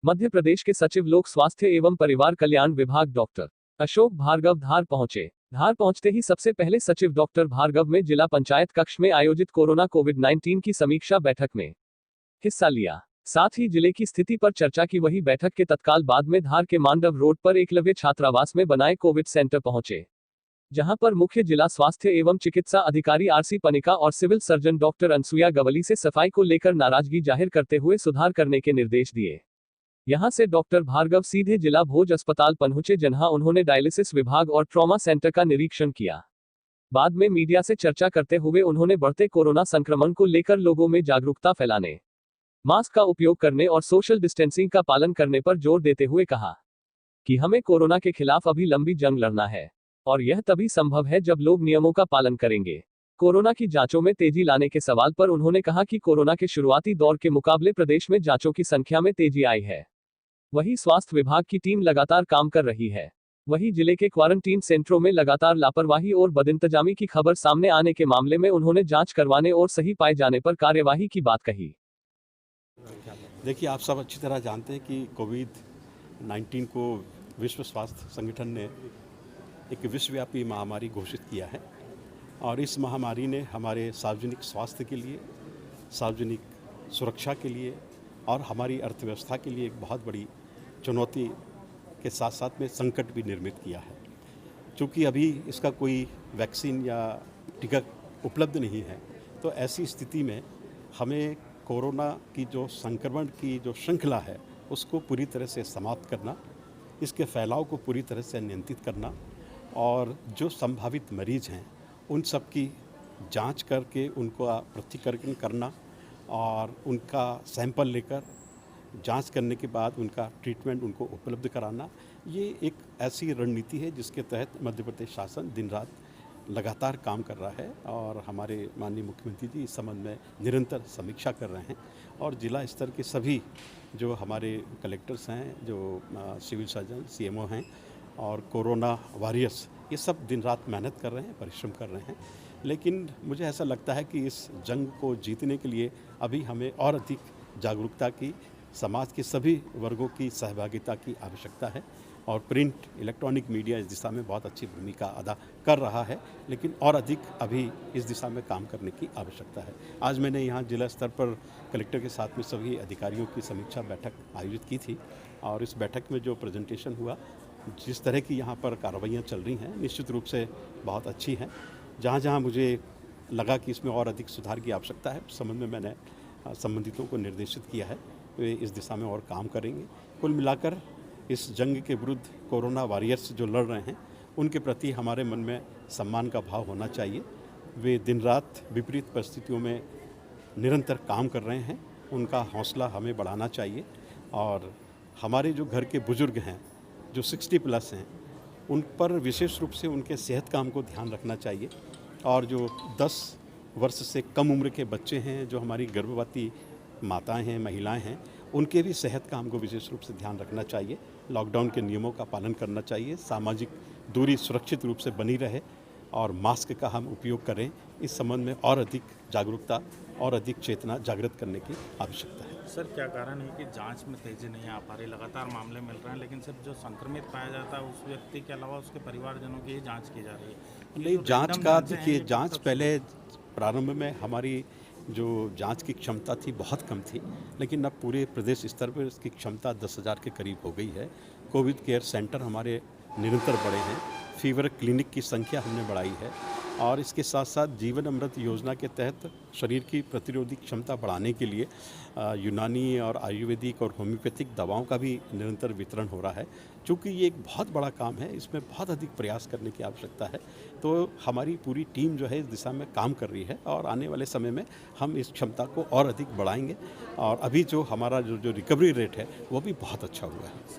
मध्य प्रदेश के सचिव लोक स्वास्थ्य एवं परिवार कल्याण विभाग डॉक्टर अशोक भार्गव धार पहुंचे। धार पहुंचते ही सबसे पहले सचिव डॉक्टर भार्गव में जिला पंचायत कक्ष में आयोजित कोरोना कोविड-19 की समीक्षा बैठक में हिस्सा लिया। साथ ही जिले की स्थिति पर चर्चा की। वही बैठक के तत्काल बाद में धार के मांडव रोड पर एकलव्य छात्रावास में बनाए कोविड सेंटर पहुंचे, जहां पर मुख्य जिला स्वास्थ्य एवं चिकित्सा अधिकारी आरसी पनिका और civil surgeon doctor Anusuya Gawli से सफाई को लेकर नाराजगी जाहिर करते हुए सुधार करने के निर्देश दिए। यहां से डॉक्टर भार्गव सीधे जिला भोज अस्पताल पहुंचे, जहां उन्होंने डायलिसिस विभाग और ट्रॉमा सेंटर का निरीक्षण किया। बाद में मीडिया से चर्चा करते हुए उन्होंने बढ़ते कोरोना संक्रमण को लेकर लोगों में जागरूकता फैलाने, मास्क का उपयोग करने और सोशल डिस्टेंसिंग का पालन करने पर जोर देते हुए कहा कि हमें कोरोना के खिलाफ अभी लंबी जंग लड़ना है और यह तभी संभव है जब लोग नियमों का पालन करेंगे। कोरोना की जांचों में तेजी लाने के सवाल पर उन्होंने कहा कि कोरोना के शुरुआती दौर के मुकाबले प्रदेश में जांचों की संख्या में तेजी आई है। वहीं स्वास्थ्य विभाग की टीम लगातार काम कर रही है। वहीं जिले के क्वारंटीन सेंटरों में लगातार लापरवाही और बदइंतजामी की खबर सामने आने के मामले में उन्होंने जांच करवाने और सही पाए जाने पर कार्यवाही की बात कही। देखिए, आप सब अच्छी तरह जानते हैं कि कोविड-19 को विश्व स्वास्थ्य संगठन ने एक विश्वव्यापी महामारी घोषित किया है और इस महामारी ने हमारे सार्वजनिक स्वास्थ्य के लिए, सार्वजनिक सुरक्षा के लिए और हमारी अर्थव्यवस्था के लिए एक बहुत बड़ी चुनौती के साथ साथ में संकट भी निर्मित किया है। चूँकि अभी इसका कोई वैक्सीन या टीका उपलब्ध नहीं है, तो ऐसी स्थिति में हमें कोरोना की जो संक्रमण की जो श्रृंखला है उसको पूरी तरह से समाप्त करना, इसके फैलाव को पूरी तरह से नियंत्रित करना और जो संभावित मरीज हैं उन सब की जांच करके उनका पृथक्करण करना और उनका सैंपल लेकर जांच करने के बाद उनका ट्रीटमेंट उनको उपलब्ध कराना, ये एक ऐसी रणनीति है जिसके तहत मध्य प्रदेश शासन दिन रात लगातार काम कर रहा है और हमारे माननीय मुख्यमंत्री जी इस संबंध में निरंतर समीक्षा कर रहे हैं और जिला स्तर के सभी जो हमारे कलेक्टर्स हैं, जो सिविल सर्जन, सीएमओ हैं और कोरोना वॉरियर्स, ये सब दिन रात मेहनत कर रहे हैं, परिश्रम कर रहे हैं। लेकिन मुझे ऐसा लगता है कि इस जंग को जीतने के लिए अभी हमें और अधिक जागरूकता की, समाज के सभी वर्गों की सहभागिता की आवश्यकता है और प्रिंट, इलेक्ट्रॉनिक मीडिया इस दिशा में बहुत अच्छी भूमिका अदा कर रहा है, लेकिन और अधिक अभी इस दिशा में काम करने की आवश्यकता है। आज मैंने यहाँ जिला स्तर पर कलेक्टर के साथ में सभी अधिकारियों की समीक्षा बैठक आयोजित की थी और इस बैठक में जो प्रेजेंटेशन हुआ, जिस तरह की यहाँ पर कार्रवाइयाँ चल रही हैं, निश्चित रूप से बहुत अच्छी हैं। जहाँ जहाँ मुझे लगा कि इसमें और अधिक सुधार की आवश्यकता है, उस संबंध में मैंने संबंधितों को निर्देशित किया है, वे इस दिशा में और काम करेंगे। कुल मिलाकर इस जंग के विरुद्ध कोरोना वॉरियर्स जो लड़ रहे हैं, उनके प्रति हमारे मन में सम्मान का भाव होना चाहिए। वे दिन रात विपरीत परिस्थितियों में निरंतर काम कर रहे हैं, उनका हौसला हमें बढ़ाना चाहिए और हमारे जो घर के बुजुर्ग हैं, जो 60+ हैं, उन पर विशेष रूप से उनके सेहत का हमको ध्यान रखना चाहिए और जो 10 वर्ष से कम उम्र के बच्चे हैं, जो हमारी गर्भवती माताएं हैं, महिलाएं हैं, उनके भी सेहत का हमको विशेष रूप से ध्यान रखना चाहिए। लॉकडाउन के नियमों का पालन करना चाहिए, सामाजिक दूरी सुरक्षित रूप से बनी रहे और मास्क का हम उपयोग करें। इस संबंध में और अधिक जागरूकता और अधिक चेतना जागृत करने की आवश्यकता है। सर, क्या कारण है कि जांच में तेजी नहीं आ पा रही? लगातार मामले मिल रहे हैं, लेकिन सिर्फ जो संक्रमित पाया जाता है उस व्यक्ति के अलावा उसके परिवारजनों की ही जांच की जा रही है। नहीं, जांच का देखिए, जांच पहले प्रारंभ में हमारी जो जांच की क्षमता थी बहुत कम थी, लेकिन अब पूरे प्रदेश स्तर पर इसकी क्षमता 10,000 के करीब हो गई है। कोविड केयर सेंटर हमारे निरंतर बढ़े हैं, फीवर क्लिनिक की संख्या हमने बढ़ाई है और इसके साथ साथ जीवन अमृत योजना के तहत शरीर की प्रतिरोधी क्षमता बढ़ाने के लिए यूनानी और आयुर्वेदिक और होम्योपैथिक दवाओं का भी निरंतर वितरण हो रहा है। चूँकि ये एक बहुत बड़ा काम है, इसमें बहुत अधिक प्रयास करने की आवश्यकता है, तो हमारी पूरी टीम जो है इस दिशा में काम कर रही है और आने वाले समय में हम इस क्षमता को और अधिक बढ़ाएंगे और अभी जो हमारा जो रिकवरी रेट है वो भी बहुत अच्छा हुआ है।